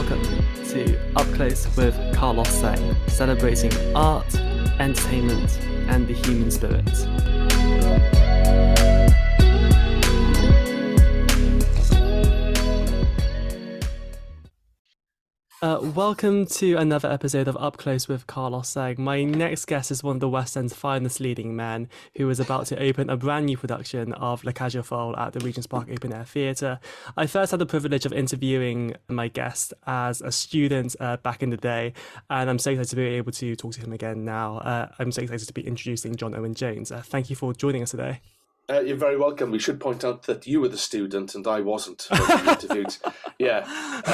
welcome to Up Close with Carlos Sang, celebrating art, entertainment, and the human spirit. Welcome to another episode of Up Close with Carlos Sang. My next guest is one of the West End's finest leading men, who is about to open a brand new production of La Cage aux Folles at the Regent's Park Open Air Theatre. I first had the privilege of interviewing my guest as a student back in the day, and I'm so excited to be able to talk to him again now. I'm so excited to be introducing John Owen-Jones. Thank you for joining us today. You're very welcome. We should point out that you were the student and I wasn't when we interviewed. Yeah,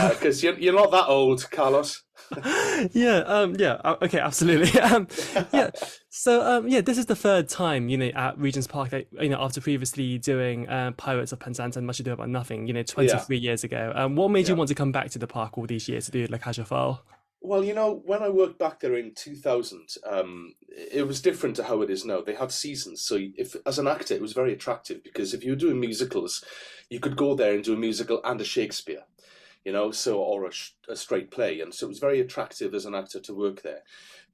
because you're not that old, Carlos. Okay, absolutely. So this is the third time, at Regent's Park, after previously doing Pirates of Penzance and Much Ado About Nothing, 23 years ago. What made you want to come back to the park all these years to do La Cage aux Folles? Well, when I worked back there in 2000, it was different to how it is now. They had seasons. So if as an actor, it was very attractive because if you were doing musicals, you could go there and do a musical and a Shakespeare, or a straight play. And so it was very attractive as an actor to work there.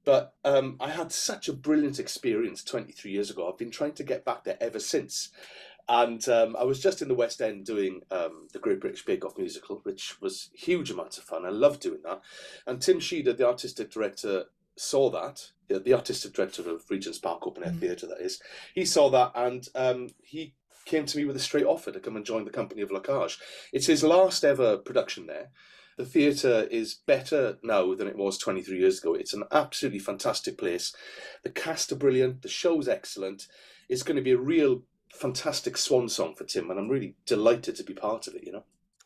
But I had such a brilliant experience 23 years ago. I've been trying to get back there ever since. And I was just in the West End doing the Great British Bake Off musical, which was huge amounts of fun. I loved doing that. And Tim Sheader, the artistic director, saw that. The artistic director of Regent's Park Open Air Theatre, that is. He saw that and he came to me with a straight offer to come and join the company of La Cage. It's his last ever production there. The theatre is better now than it was 23 years ago. It's an absolutely fantastic place. The cast are brilliant. The show's excellent. It's going to be a real fantastic swan song for Tim, and I'm really delighted to be part of it,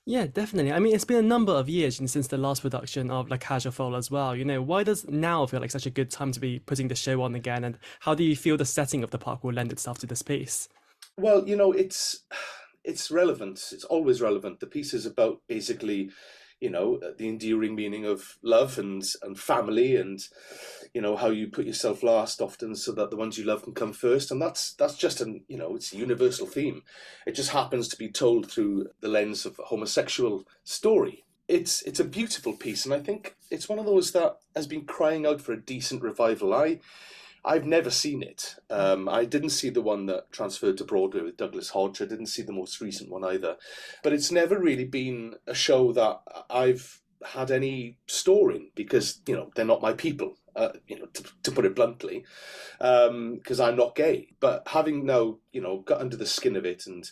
Yeah, definitely. I mean, it's been a number of years since the last production of La Cage aux Folles as well. Why does now feel like such a good time to be putting the show on again, and how do you feel the setting of the park will lend itself to this piece? Well, it's relevant. It's always relevant. The piece is about basically the endearing meaning of love and family and, how you put yourself last often so that the ones you love can come first. And that's just it's a universal theme. It just happens to be told through the lens of a homosexual story. It's a beautiful piece. And I think it's one of those that has been crying out for a decent revival. I've never seen it. I didn't see the one that transferred to Broadway with Douglas Hodge. I didn't see the most recent one either. But it's never really been a show that I've had any store in because, they're not my people, to put it bluntly, because I'm not gay. But having now, got under the skin of it and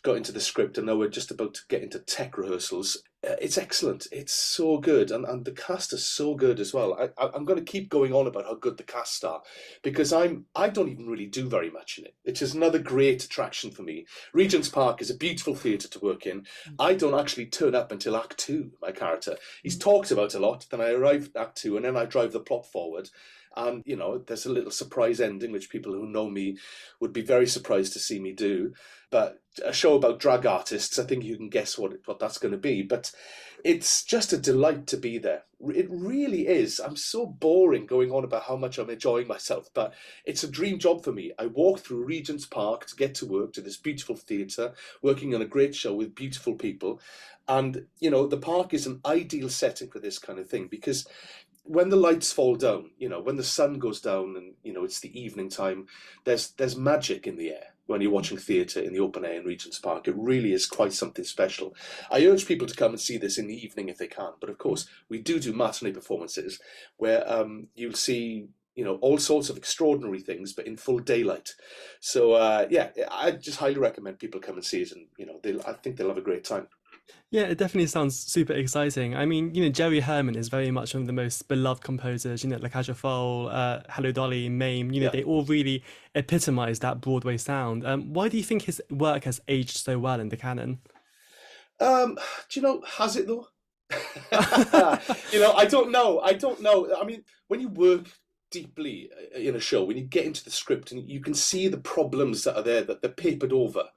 got into the script and now we're just about to get into tech rehearsals, it's excellent. It's so good. And the cast is so good as well. I'm going to keep going on about how good the cast are because I don't even really do very much in it. It's just another great attraction for me. Regent's Park is a beautiful theatre to work in. I don't actually turn up until Act 2, my character. He's talked about a lot, then I arrive at Act 2 and then I drive the plot forward. And, there's a little surprise ending, which people who know me would be very surprised to see me do. But a show about drag artists, I think you can guess what that's going to be. But it's just a delight to be there. It really is. I'm so boring going on about how much I'm enjoying myself, but it's a dream job for me. I walk through Regent's Park to get to work, to this beautiful theatre, working on a great show with beautiful people. And, the park is an ideal setting for this kind of thing because when the lights fall down, when the sun goes down and, it's the evening time, there's magic in the air when you're watching theatre in the open air in Regent's Park. It really is quite something special. I urge people to come and see this in the evening if they can. But of course, we do matinee performances where you'll see, all sorts of extraordinary things, but in full daylight. So, I just highly recommend people come and see it. And, I think they'll have a great time. Yeah, it definitely sounds super exciting. I mean, Jerry Herman is very much one of the most beloved composers. La Cage aux Folles, Hello Dolly, Mame, they all really epitomise that Broadway sound. Why do you think his work has aged so well in the canon? Has it though? I don't know. I mean, when you work deeply in a show, when you get into the script and you can see the problems that are there, that they're papered over.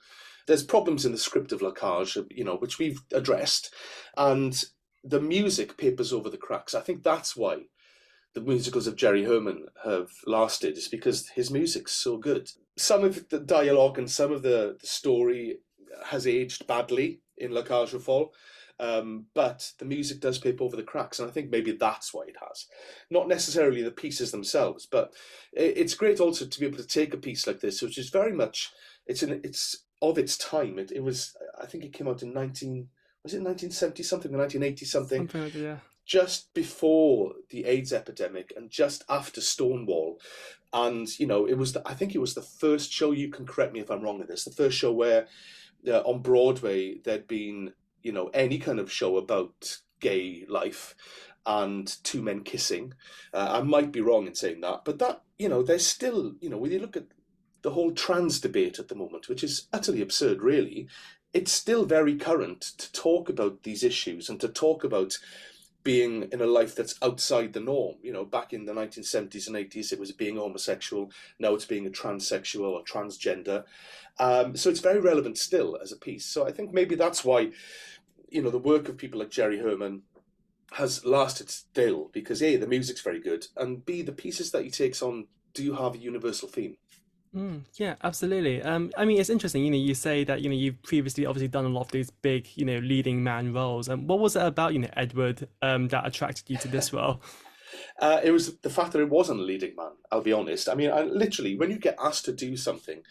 There's problems in the script of La Cage, which we've addressed, and the music papers over the cracks. I think that's why the musicals of Jerry Herman have lasted, is because his music's so good. Some of the dialogue and some of the story has aged badly in La Cage aux Folles. But the music does paper over the cracks, and I think maybe that's why it has. Not necessarily the pieces themselves, but it's great also to be able to take a piece like this, which is very much, it's of its time. It was, I think it came out in 1970 something, or 1980 something, Something like that, yeah. just before the AIDS epidemic and just after Stonewall. And, I think it was the first show, you can correct me if I'm wrong with this, the first show where on Broadway there'd been, any kind of show about gay life and two men kissing. I might be wrong in saying that, but that, there's still, when you look at the whole trans debate at the moment, which is utterly absurd, really, it's still very current to talk about these issues and to talk about being in a life that's outside the norm. Back in the 1970s and 80s, it was being homosexual. Now it's being a transsexual or transgender. So it's very relevant still as a piece. So I think maybe that's why, the work of people like Jerry Herman has lasted still, because A, the music's very good, and B, the pieces that he takes on do have a universal theme. Yeah, absolutely. It's interesting, you say that, you've previously obviously done a lot of these big, leading man roles. And what was it about, Edward, that attracted you to this role? It was the fact that it wasn't a leading man, I'll be honest. Literally, when you get asked to do something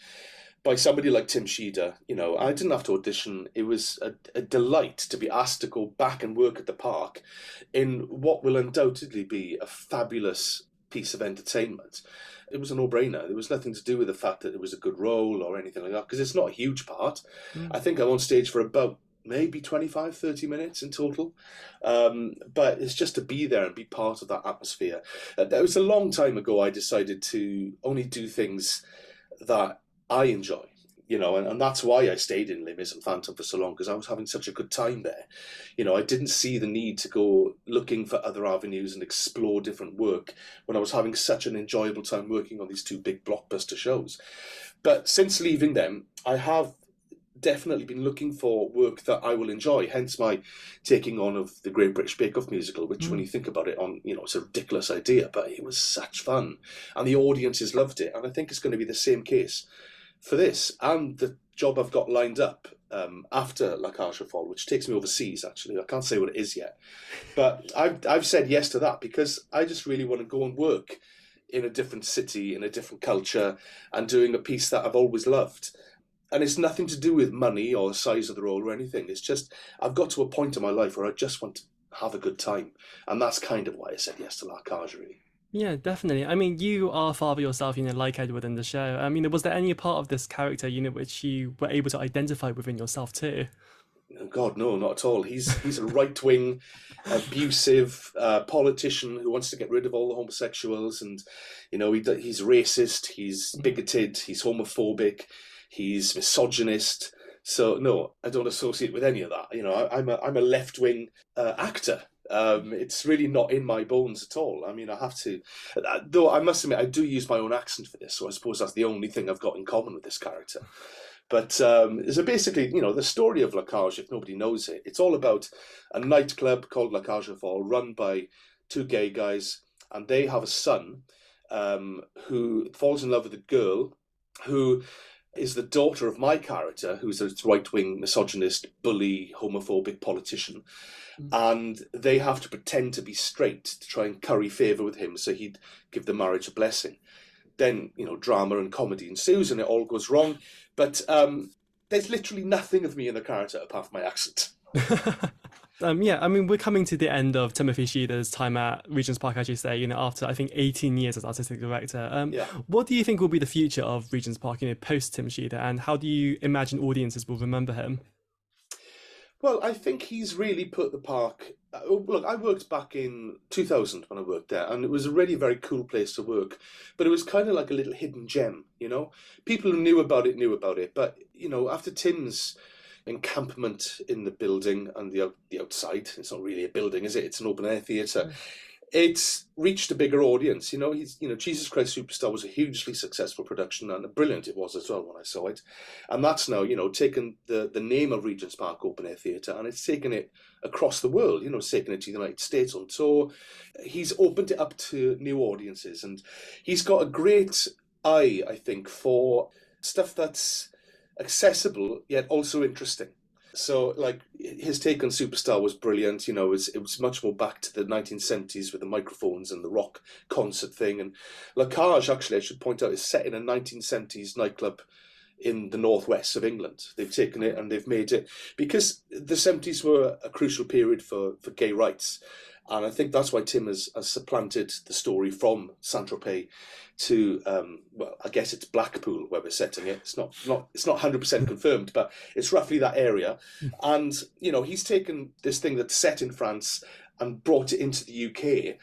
by somebody like Tim Sheader, I didn't have to audition. It was a delight to be asked to go back and work at the Park in what will undoubtedly be a fabulous piece of entertainment. It was a no-brainer. There was nothing to do with the fact that it was a good role or anything like that, because it's not a huge part. I think I'm on stage for about maybe 25, 30 minutes in total. But it's just to be there and be part of that atmosphere. That was a long time ago I decided to only do things that I enjoy. And that's why I stayed in Les Mis and Phantom for so long, because I was having such a good time there. I didn't see the need to go looking for other avenues and explore different work when I was having such an enjoyable time working on these two big blockbuster shows. But since leaving them, I have definitely been looking for work that I will enjoy, hence my taking on of the Great British Bake Off musical, which when you think about it, it's a ridiculous idea, but it was such fun and the audiences loved it. And I think it's going to be the same case for this and the job I've got lined up after La Cage aux Folles, which takes me overseas. Actually, I can't say what it is yet, but I've said yes to that because I just really want to go and work in a different city, in a different culture, and doing a piece that I've always loved. And it's nothing to do with money or the size of the role or anything. It's just I've got to a point in my life where I just want to have a good time, and that's kind of why I said yes to La Cage, really. Yeah, definitely. You are a father yourself, like Edward in the show. Was there any part of this character, which you were able to identify within yourself too? God, no, not at all. He's a right-wing, abusive politician who wants to get rid of all the homosexuals, and he's racist, he's bigoted, he's homophobic, he's misogynist. So no, I don't associate with any of that. I'm a left-wing actor. It's really not in my bones at all. I have to, though I must admit, I do use my own accent for this, so I suppose that's the only thing I've got in common with this character. But so basically, the story of La Cage, if nobody knows it, it's all about a nightclub called La Cage aux Folles, run by two gay guys, and they have a son who falls in love with a girl who is the daughter of my character, who's a right-wing, misogynist, bully, homophobic politician. And they have to pretend to be straight to try and curry favour with him so he'd give the marriage a blessing. Then, drama and comedy ensues and it all goes wrong. But there's literally nothing of me in the character apart from my accent. We're coming to the end of Timothy Sheader's time at Regent's Park, as you say, after, I think, 18 years as artistic director. What do you think will be the future of Regent's Park, post Tim Sheader, and how do you imagine audiences will remember him? Well, I think he's really put the park... Look, I worked back in 2000 when I worked there, and it was a really very cool place to work. But it was kind of like a little hidden gem, People who knew about it. But, after Tim's encampment in the building and the outside, it's not really a building, is it? It's an open-air theatre. It's reached a bigger audience. Jesus Christ Superstar was a hugely successful production, and brilliant it was as well when I saw it. And that's now, taken the name of Regent's Park Open Air Theatre and it's taken it across the world, it's taken it to the United States on tour. He's opened it up to new audiences, and he's got a great eye, I think, for stuff that's accessible yet also interesting. So, like, his take on Superstar was brilliant. It was much more back to the 1970s with the microphones and the rock concert thing. And La Cage, actually, I should point out, is set in a 1970s nightclub in the northwest of England. They've taken it and they've made it, because the 70s were a crucial period for gay rights. And I think that's why Tim has supplanted the story from Saint-Tropez to, I guess it's Blackpool where we're setting it. It's not 100% confirmed, but it's roughly that area. And, he's taken this thing that's set in France and brought it into the UK.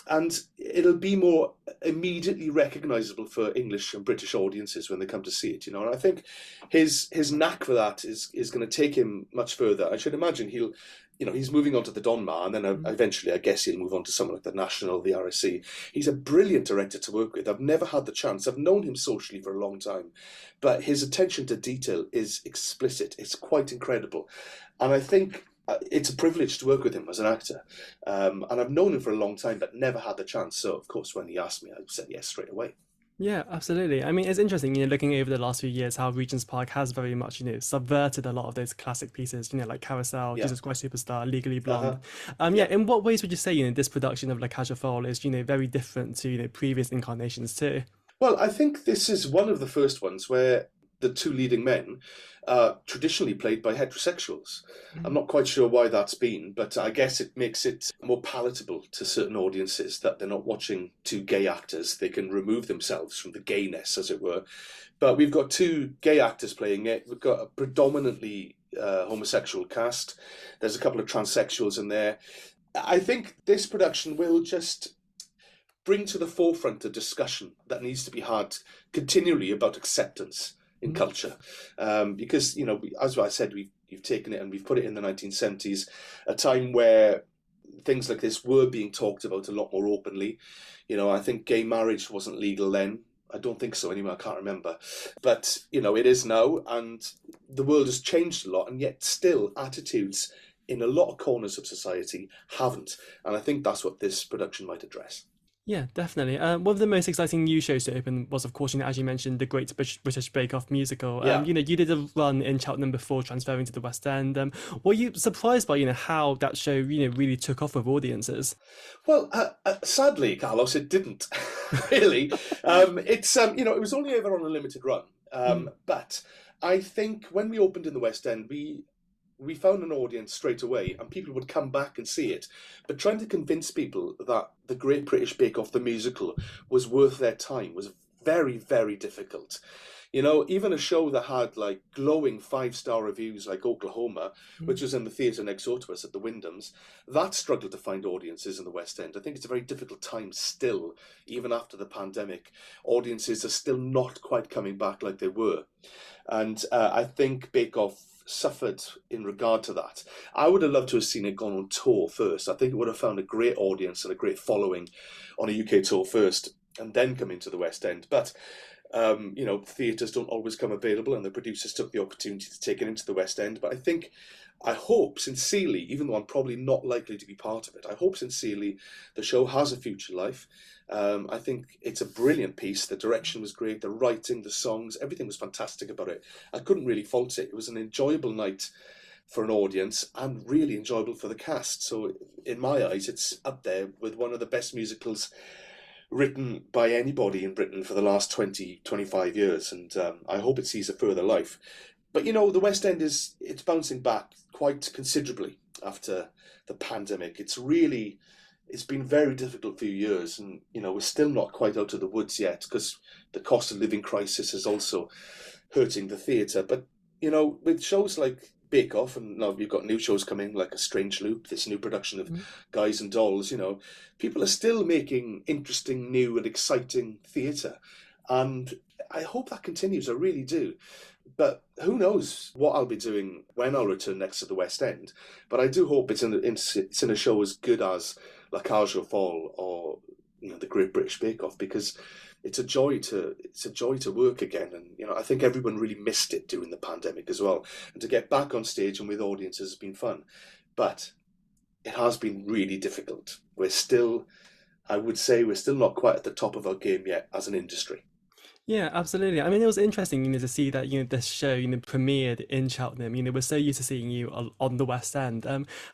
And it'll be more immediately recognisable for English and British audiences when they come to see it, And I think his knack for that is going to take him much further. I should imagine he's moving on to the Donmar, and then eventually I guess he'll move on to something like the National, the RSC. He's a brilliant director to work with. I've never had the chance. I've known him socially for a long time, but his attention to detail is explicit. It's quite incredible. And I think it's a privilege to work with him as an actor. And I've known him for a long time, but never had the chance. So, of course, when he asked me, I said yes straight away. Yeah, absolutely. I mean, it's interesting, looking over the last few years, how Regent's Park has very much, subverted a lot of those classic pieces, like Carousel, Jesus Christ Superstar, Legally Blonde. In what ways would you say, this production of La Cage aux Folles is, very different to, previous incarnations too? Well, I think this is one of the first ones where the two leading men are traditionally played by heterosexuals. I'm not quite sure why that's been, but I guess it makes it more palatable to certain audiences that they're not watching two gay actors. They can remove themselves from the gayness, as it were. But we've got two gay actors playing it. We've got a predominantly homosexual cast. There's a couple of transsexuals in there. I think this production will just bring to the forefront a discussion that needs to be had continually about acceptance in culture, because as I said, we've taken it and we've put it in the 1970s, a time where things like this were being talked about a lot more openly. I think gay marriage wasn't legal then. I don't think so anymore. I can't remember, but it is now, and the world has changed a lot, and yet still attitudes in a lot of corners of society haven't, and I think that's what this production might address. Yeah, definitely. One of the most exciting new shows to open was, of course, as you mentioned, the Great British Bake Off musical. You did a run in Cheltenham before transferring to the West End. Were you surprised by, how that show, really took off with audiences? Well, sadly, Carlos, it didn't really. It was only ever on a limited run. But I think when we opened in the West End, we found an audience straight away, and people would come back and see it. But trying to convince people that the Great British Bake Off, the musical, was worth their time was very, very difficult. Even a show that had like glowing 5-star reviews like Oklahoma, which was in the theatre next door to us at the Wyndhams, that struggled to find audiences in the West End. I think it's a very difficult time still, even after the pandemic. Audiences are still not quite coming back like they were. And I think Bake Off suffered in regard to that. I would have loved to have seen it gone on tour first. I think it would have found a great audience and a great following on a UK tour first, and then come into the West End. But theatres don't always come available, and the producers took the opportunity to take it into the West End. But I hope sincerely, even though I'm probably not likely to be part of it, I hope sincerely the show has a future life. I think it's a brilliant piece. The direction was great, the writing, the songs, everything was fantastic about it. I couldn't really fault it. It was an enjoyable night for an audience and really enjoyable for the cast. So in my eyes, it's up there with one of the best musicals written by anybody in Britain for the last 20, 25 years. And I hope it sees a further life. But, the West End it's bouncing back quite considerably after the pandemic. It's been a very difficult few years, and, we're still not quite out of the woods yet, because the cost of living crisis is also hurting the theatre. But, with shows like Bake Off, and now we've got new shows coming like A Strange Loop, this new production of Guys and Dolls, people are still making interesting, new and exciting theatre. And I hope that continues, I really do. But who knows what I'll be doing when I'll return next to the West End. But I do hope it's in a show as good as La Cage aux Folles or the Great British Bake Off, because it's a joy to work again. And I think everyone really missed it during the pandemic as well. And to get back on stage and with audiences has been fun. But it has been really difficult. I would say we're still not quite at the top of our game yet as an industry. Yeah, absolutely. I mean, it was interesting, to see that, this show, premiered in Cheltenham. We're so used to seeing you on the West End.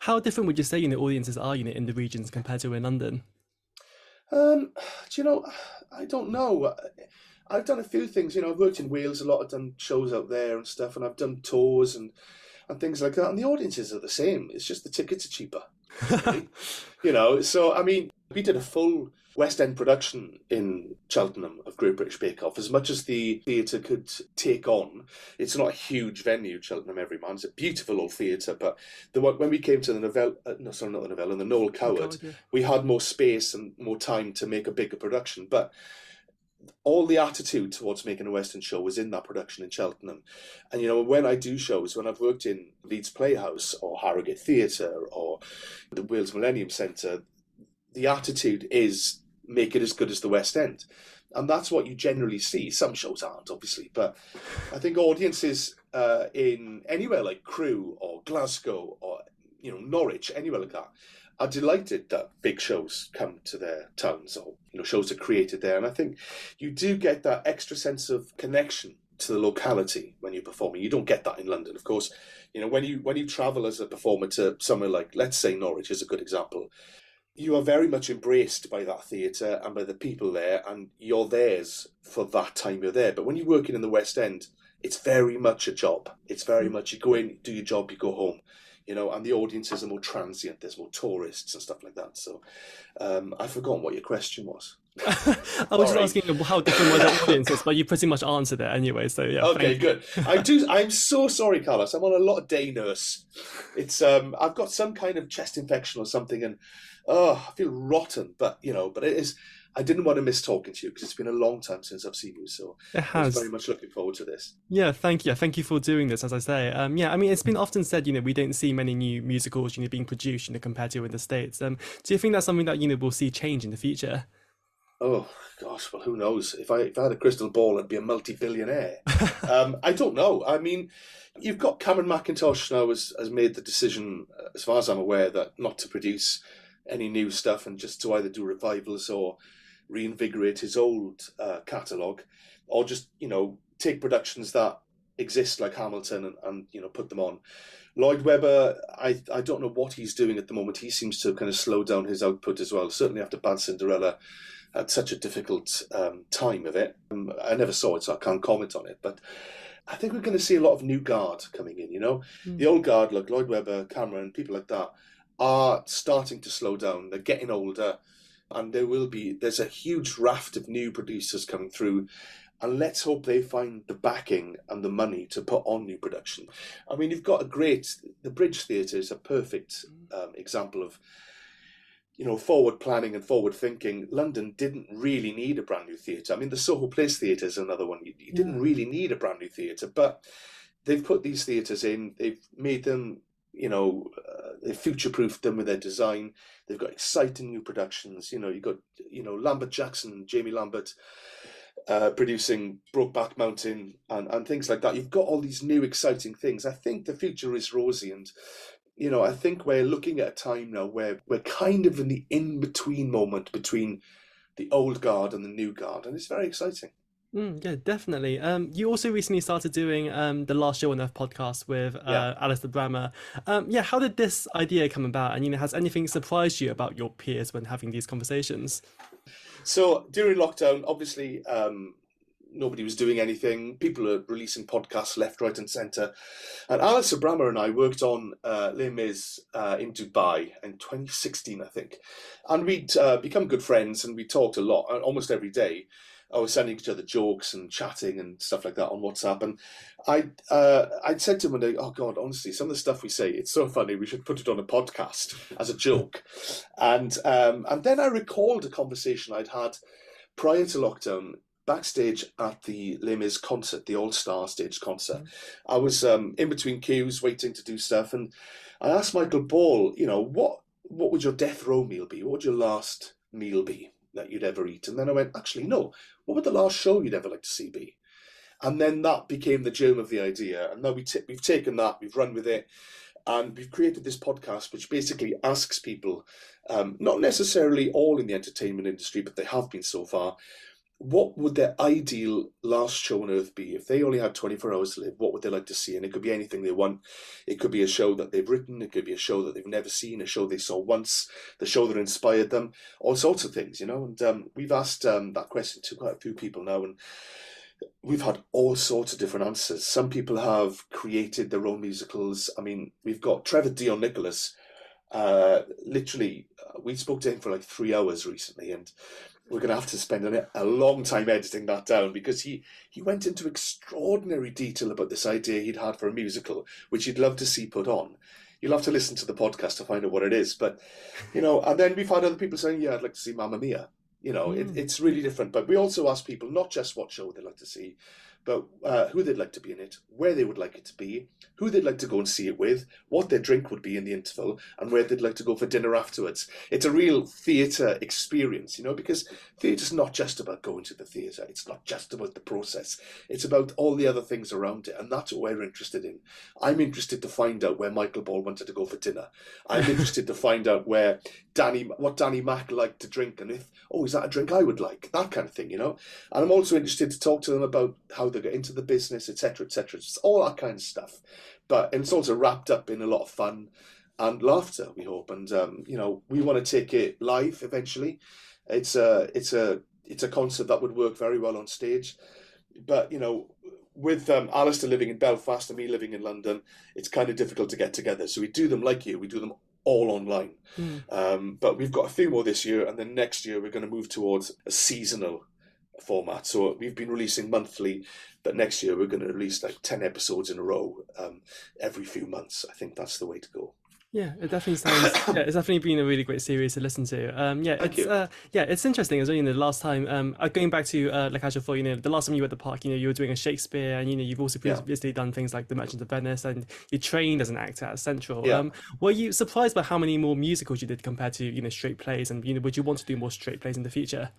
How different would you say, audiences are, in the regions compared to in London? Um, do you know, I don't know. I've done a few things. I've worked in Wales a lot. I've done shows out there and stuff, and I've done tours and things like that. And the audiences are the same. It's just the tickets are cheaper, really. So I mean, we did a full West End production in Cheltenham of Great British Bake Off. As much as the theatre could take on, it's not a huge venue, Cheltenham Everyman. It's a beautiful old theatre, but when we came to the Novella, no, sorry, not the Novella, the Noel Coward, Yeah. we had more space and more time to make a bigger production. But all the attitude towards making a West End show was in that production in Cheltenham. And when I do shows, when I've worked in Leeds Playhouse or Harrogate Theatre or the Wales Millennium Centre, the attitude is make it as good as the West End. And that's what you generally see. Some shows aren't, obviously, but I think audiences in anywhere like Crewe or Glasgow or Norwich, anywhere like that, are delighted that big shows come to their towns, or shows are created there. And I think you do get that extra sense of connection to the locality when you're performing. You don't get that in London, of course. When you travel as a performer to somewhere like, let's say, Norwich is a good example, you are very much embraced by that theatre and by the people there, and you're theirs for that time you're there. But when you're working in the West End, it's very much a job. It's very much you go in, do your job, you go home. And the audiences are more transient. There's more tourists and stuff like that. So I've forgotten what your question was. I was just asking how different were the audiences, but you pretty much answered it anyway. So yeah. Okay, good. I'm so sorry, Carlos. I'm on a lot of day nurse. It's I've got some kind of chest infection or something, and I feel rotten. But it is. I didn't want to miss talking to you because it's been a long time since I've seen you. So I was very much looking forward to this. Yeah, thank you. Thank you for doing this, as I say. Yeah, I mean, it's been often said, we don't see many new musicals, being produced, compared to in the States. Do you think that's something that, we'll see change in the future? Oh, gosh, well, who knows? If I had a crystal ball, I'd be a multi-billionaire. I don't know. I mean, you've got Cameron Mackintosh now has made the decision, as far as I'm aware, that not to produce any new stuff and just to either do revivals or reinvigorate his old catalogue, or just take productions that exist like Hamilton and put them on. Lloyd Webber, I don't know what he's doing at the moment. He seems to kind of slow down his output as well. Certainly after Bad Cinderella had such a difficult time of it. I never saw it, so I can't comment on it. But I think we're going to see a lot of new guard coming in. The old guard, like Lloyd Webber, Cameron, people like that, are starting to slow down. They're getting older. And there's a huge raft of new producers coming through, and let's hope they find the backing and the money to put on new production. I mean, you've got the Bridge Theatre is a perfect example of, forward planning and forward thinking. London didn't really need a brand new theatre. I mean, the Soho Place Theatre is another one. You didn't really need a brand new theatre, but they've put these theatres in, they've made them, they've future-proofed them with their design. They've got exciting new productions. You've got, Lambert Jackson, Jamie Lambert producing Brokeback Mountain and things like that. You've got all these new exciting things. I think the future is rosy, and, I think we're looking at a time now where we're kind of in the in-between moment between the old guard and the new guard, and it's very exciting. Yeah, definitely. You also recently started doing the Last Show on Earth podcast with Alistair Brammer. How did this idea come about? And has anything surprised you about your peers when having these conversations? So during lockdown, obviously, nobody was doing anything. People are releasing podcasts left, right, and centre. And Alistair Brammer and I worked on Les Mis in Dubai in 2016, I think. And we'd become good friends, and we talked a lot, almost every day. I was sending each other jokes and chatting and stuff like that on WhatsApp. And I'd said to him one day, oh God, honestly, some of the stuff we say, it's so funny, we should put it on a podcast as a joke. And then I recalled a conversation I'd had prior to lockdown backstage at the Les Mis concert, the All-Star stage concert. I was in between queues waiting to do stuff. And I asked Michael Ball, what would your death row meal be? What would your last meal be that you'd ever eat? And then I went, actually, no, what would the last show you'd ever like to see be? And then that became the germ of the idea. And now we've taken that, we've run with it, and we've created this podcast which basically asks people, not necessarily all in the entertainment industry, but they have been so far, what would their ideal last show on earth be? If they only had 24 hours to live, what would they like to see? And it could be anything they want. It could be a show that they've written. It could be a show that they've never seen, a show they saw once, the show that inspired them, all sorts of things, And we've asked that question to quite a few people now, and we've had all sorts of different answers. Some people have created their own musicals. I mean, we've got Trevor Dion Nicholas. Literally, we spoke to him for like 3 hours recently, and we're going to have to spend a long time editing that down, because he went into extraordinary detail about this idea he'd had for a musical, which he'd love to see put on. You'll have to listen to the podcast to find out what it is. But, and then we've had other people saying, yeah, I'd like to see Mamma Mia. It's really different. But we also ask people not just what show they'd like to see, but who they'd like to be in it, where they would like it to be, who they'd like to go and see it with, what their drink would be in the interval, and where they'd like to go for dinner afterwards. It's a real theatre experience, because theatre's not just about going to the theatre. It's not just about the process. It's about all the other things around it, and that's what we're interested in. I'm interested to find out where Michael Ball wanted to go for dinner. I'm interested to find out what Danny Mac liked to drink, and is that a drink I would like? That kind of thing, And I'm also interested to talk to them about how they get into the business, etc., etc. It's all that kind of stuff. But it's also wrapped up in a lot of fun and laughter, we hope. And, we want to take it live eventually. It's a concept that would work very well on stage. But, with Alistair living in Belfast and me living in London, it's kind of difficult to get together. So we do them like you. We do them all online. But we've got a few more this year, and then next year we're going to move towards a seasonal format. So we've been releasing monthly, but next year we're going to release like 10 episodes in a row every few months. I think that's the way to go. Yeah, it definitely sounds. Yeah, it's definitely been a really great series to listen to. It's interesting as well. The last time, going back to La Cage aux Folles, the last time you were at the park, you were doing a Shakespeare, and you've also previously done things like The Merchant of Venice, and you trained as an actor at Central. Were you surprised by how many more musicals you did compared to straight plays, and would you want to do more straight plays in the future?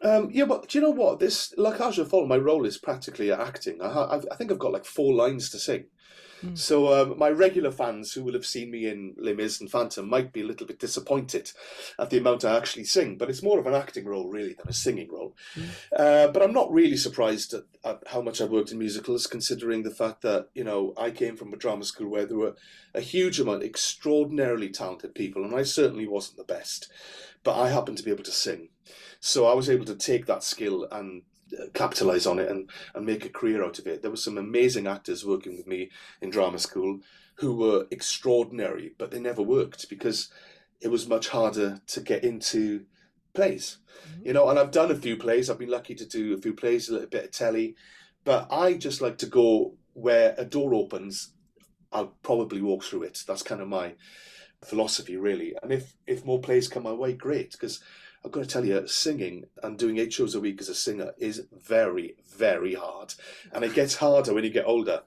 But do you know what? This La Cage aux Folles, my role is practically acting. I think I've got like 4 lines to sing. So my regular fans who will have seen me in Les Mis and Phantom might be a little bit disappointed at the amount I actually sing, but it's more of an acting role really than a singing role. But I'm not really surprised at how much I've worked in musicals, considering the fact that, I came from a drama school where there were a huge amount of extraordinarily talented people, and I certainly wasn't the best, but I happened to be able to sing. So I was able to take that skill and capitalize on it and make a career out of it. There were some amazing actors working with me in drama school who were extraordinary, but they never worked because it was much harder to get into plays. And I've done a few plays. I've been lucky to do a few plays, a little bit of telly, but I just like to go where a door opens, I'll probably walk through it. That's kind of my philosophy, really. And if more plays come my way, great, because I've got to tell you, singing and doing 8 shows a week as a singer is very, very hard. And it gets harder when you get older.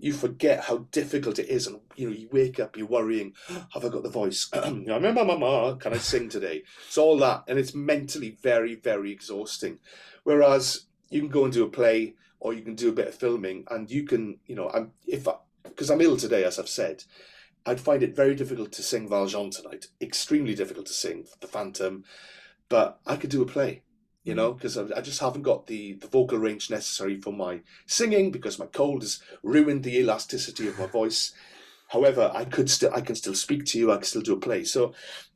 You forget how difficult it is. And, you wake up, you're worrying, have I got the voice? Can I sing today? It's all that. And it's mentally very, very exhausting. Whereas you can go and do a play, or you can do a bit of filming, and you can, because I'm ill today, as I've said, I'd find it very difficult to sing Valjean tonight. Extremely difficult to sing The Phantom. But I could do a play, because I just haven't got the vocal range necessary for my singing, because my cold has ruined the elasticity of my voice. However, I can still speak to you. I can still do a play. So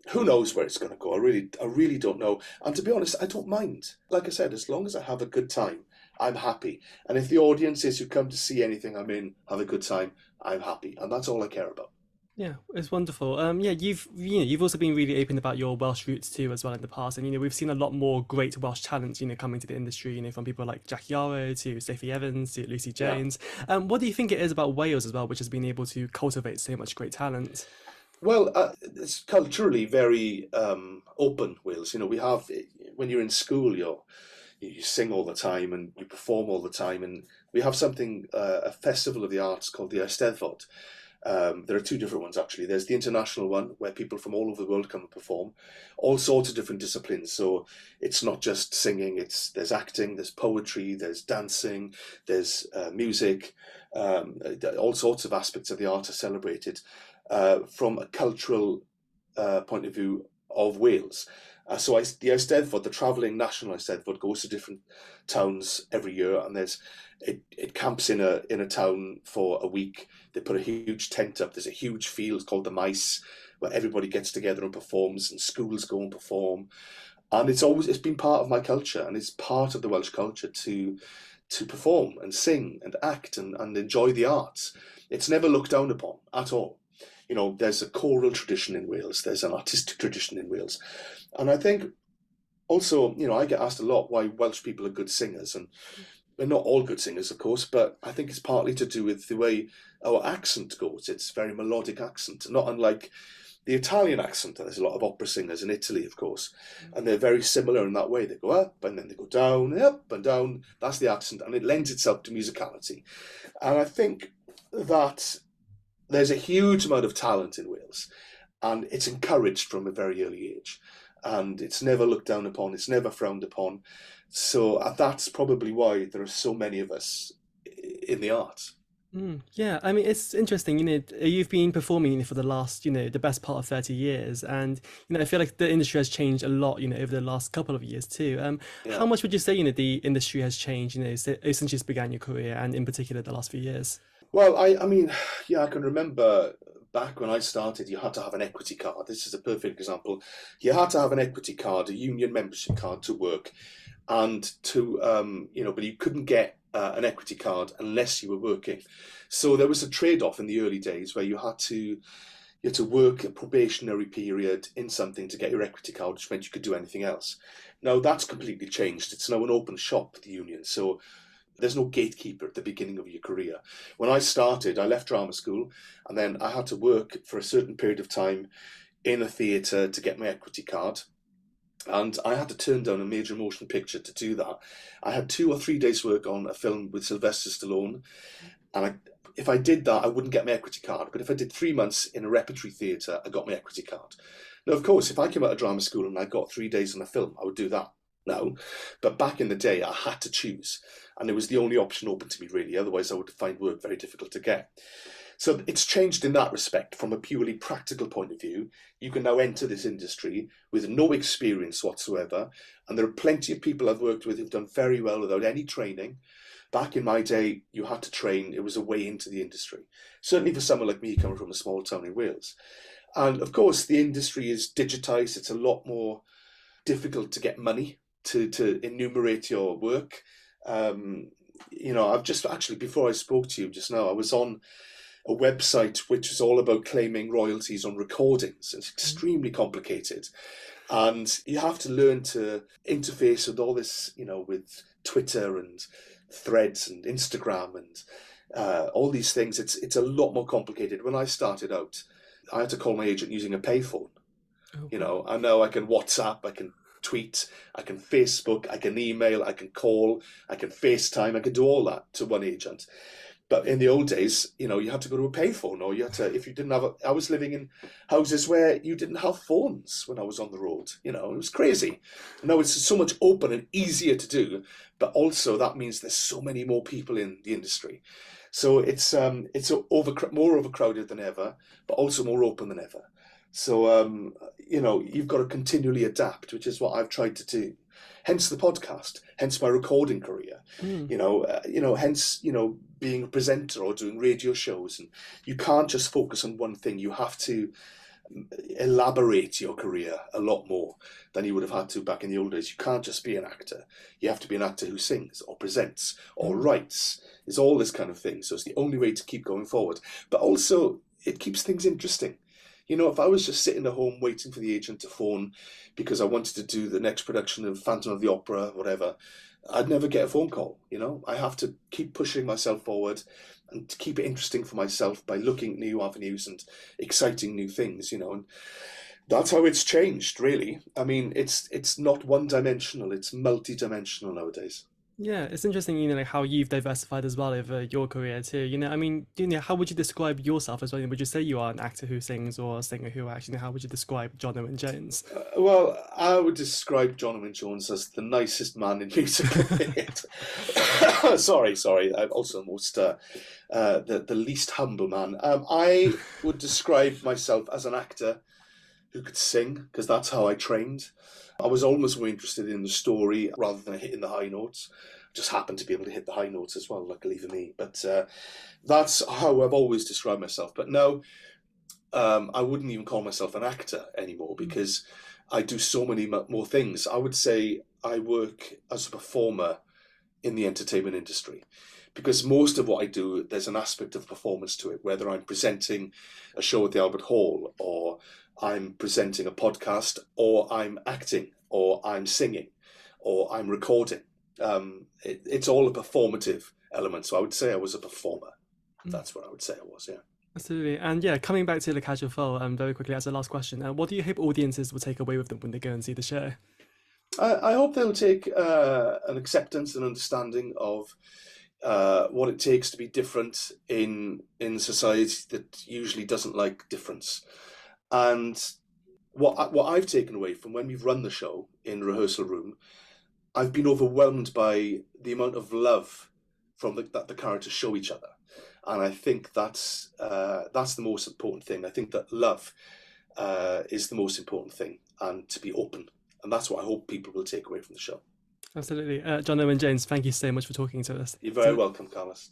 who knows where it's going to go? I really don't know. And to be honest, I don't mind. Like I said, as long as I have a good time, I'm happy. And if the audiences who come to see anything I'm in have a good time, I'm happy. And that's all I care about. Yeah, it's wonderful. You've also been really open about your Welsh roots too, as well, in the past, and we've seen a lot more great Welsh talents, coming to the industry, from people like Jack Yarrow to Stacey Evans to Lucy Jones. What do you think it is about Wales as well, which has been able to cultivate so much great talent? Well, it's culturally very open, Wales. We have, when you're in school, you sing all the time and you perform all the time, and we have something, a festival of the arts called the Eisteddfod. There are 2 different ones, actually. There's the international one, where people from all over the world come and perform, all sorts of different disciplines. So it's not just singing, there's acting, there's poetry, there's dancing, there's music, all sorts of aspects of the art are celebrated from a cultural point of view of Wales. So the Eisteddfod, the travelling national Eisteddfod, goes to different towns every year, and it camps in a town for a week. They put a huge tent up. There's a huge field called the Mice, where everybody gets together and performs, and schools go and perform. And it's been part of my culture, and it's part of the Welsh culture to perform and sing and act and enjoy the arts. It's never looked down upon at all. There's a choral tradition in Wales. There's an artistic tradition in Wales. And I think also, I get asked a lot why Welsh people are good singers. And we're not all good singers, of course, but I think it's partly to do with the way our accent goes. It's very melodic accent, not unlike the Italian accent. There's a lot of opera singers in Italy, of course, and they're very similar in that way. They go up and then they go down, up and down. That's the accent, and it lends itself to musicality. And I think that there's a huge amount of talent in Wales, and it's encouraged from a very early age, and it's never looked down upon, it's never frowned upon. So that's probably why there are so many of us in the arts. Yeah, I mean, it's interesting, you've been performing for the last, the best part of 30 years. And, I feel like the industry has changed a lot, over the last couple of years too. How much would you say, the industry has changed, since you began your career and in particular the last few years? Well, I mean, I can remember back when I started, you had to have an equity card. This is a perfect example. You had to have an equity card, a union membership card to work. And but you couldn't get an equity card unless you were working. So there was a trade-off in the early days where you had to work a probationary period in something to get your equity card, which meant you could do anything else. Now that's completely changed. It's now an open shop, the union. So there's no gatekeeper at the beginning of your career. When I started, I left drama school, and then I had to work for a certain period of time in a theatre to get my equity card. And I had to turn down a major motion picture to do that. I had 2 or 3 days work on a film with Sylvester Stallone. And if I did that, I wouldn't get my equity card. But if I did 3 months in a repertory theatre, I got my equity card. Now, of course, if I came out of drama school and I got 3 days on a film, I would do that now. But back in the day, I had to choose. And it was the only option open to me, really. Otherwise, I would find work very difficult to get. So it's changed in that respect. From a purely practical point of view, you can now enter this industry with no experience whatsoever. And there are plenty of people I've worked with who've done very well without any training. Back in my day, you had to train. It was a way into the industry. Certainly for someone like me coming from a small town in Wales. And of course, the industry is digitised. It's a lot more difficult to get money to enumerate your work. I've just actually, before I spoke to you just now, I was on a website which is all about claiming royalties on recordings. It's extremely complicated. And you have to learn to interface with all this, with Twitter and Threads and Instagram and all these things. It's a lot more complicated. When I started out, I had to call my agent using a payphone. And now I can WhatsApp, I can tweet, I can Facebook, I can email, I can call, I can FaceTime, I can do all that to one agent. But in the old days, you had to go to a payphone, or you had to, if you didn't have I was living in houses where you didn't have phones when I was on the road. It was crazy. Now it's so much open and easier to do, but also that means there's so many more people in the industry. So it's more overcrowded than ever, but also more open than ever. So, you've got to continually adapt, which is what I've tried to do. Hence the podcast, hence my recording career, hence, being a presenter or doing radio shows. And you can't just focus on one thing. You have to elaborate your career a lot more than you would have had to back in the old days. You can't just be an actor. You have to be an actor who sings or presents or writes. It's all this kind of thing. So it's the only way to keep going forward. But also, it keeps things interesting. If I was just sitting at home waiting for the agent to phone because I wanted to do the next production of Phantom of the Opera, whatever, I'd never get a phone call. I have to keep pushing myself forward and to keep it interesting for myself by looking at new avenues and exciting new things, and that's how it's changed, really. I mean, it's not one-dimensional, it's multi-dimensional nowadays. Yeah, it's interesting, like how you've diversified as well over your career too. I mean, how would you describe yourself as well? Would you say you are an actor who sings or a singer who acts? How would you describe John Owen-Jones? Well, I would describe John Owen-Jones as the nicest man in music. sorry. I'm also most the least humble man. I would describe myself as an actor who could sing, because that's how I trained. I was almost more interested in the story rather than hitting the high notes. Just happened to be able to hit the high notes as well, luckily for me. But that's how I've always described myself. But now I wouldn't even call myself an actor anymore because I do so many more things. I would say I work as a performer in the entertainment industry, because most of what I do, there's an aspect of performance to it, whether I'm presenting a show at the Albert Hall, or I'm presenting a podcast, or I'm acting, or I'm singing, or I'm recording. It's all a performative element. So I would say I was a performer. That's what I would say I was, yeah. Absolutely. And yeah, coming back to Le Cage aux Folles, very quickly as a last question, what do you hope audiences will take away with them when they go and see the show? I hope they'll take an acceptance and understanding of what it takes to be different in society that usually doesn't like difference. And what I've taken away from when we've run the show in rehearsal room, I've been overwhelmed by the amount of love from that the characters show each other. And I think that's the most important thing. I think that love is the most important thing, and to be open. And that's what I hope people will take away from the show. Absolutely. John Owen-Jones, thank you so much for talking to us. You're very welcome, Carlos.